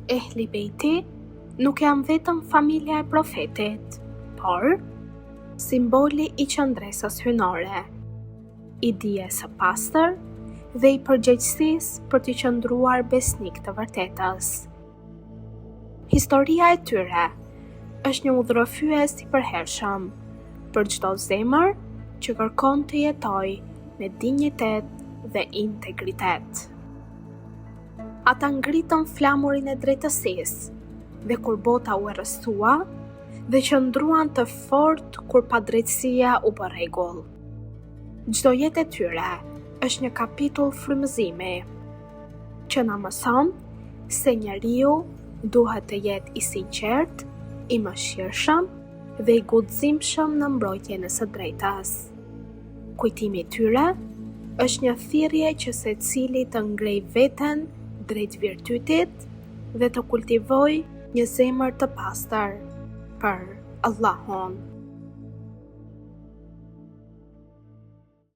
Ehli Bejti nuk janë vetëm familja e profetit, por simboli i qëndresës hynore, i dijes së pastër dhe i përgjegjësisë për të qëndruar besnik të vërtetës. Historia e tyre është një udhërofyes i përhershëm për çdo zemër që kërkon të jetojë me dinjitet dhe integritet. Ata ngritën flamurin e drejtësisë dhe kur bota u arrestua dhe qëndruan të fortë kur padrejtësia u bë rregull. Çdo jetë e tyre është një kapitull frymëzimi që na mëson se njeriu duhet të jetë i sinqert, i mëshirshëm dhe i guximshëm në mbrojtjen e së drejtës. Kujtimi i tyre është një thirrje që secili të ngrej veten drejt virtytit dhe të kultivojë një zemër të pastër për Allahun.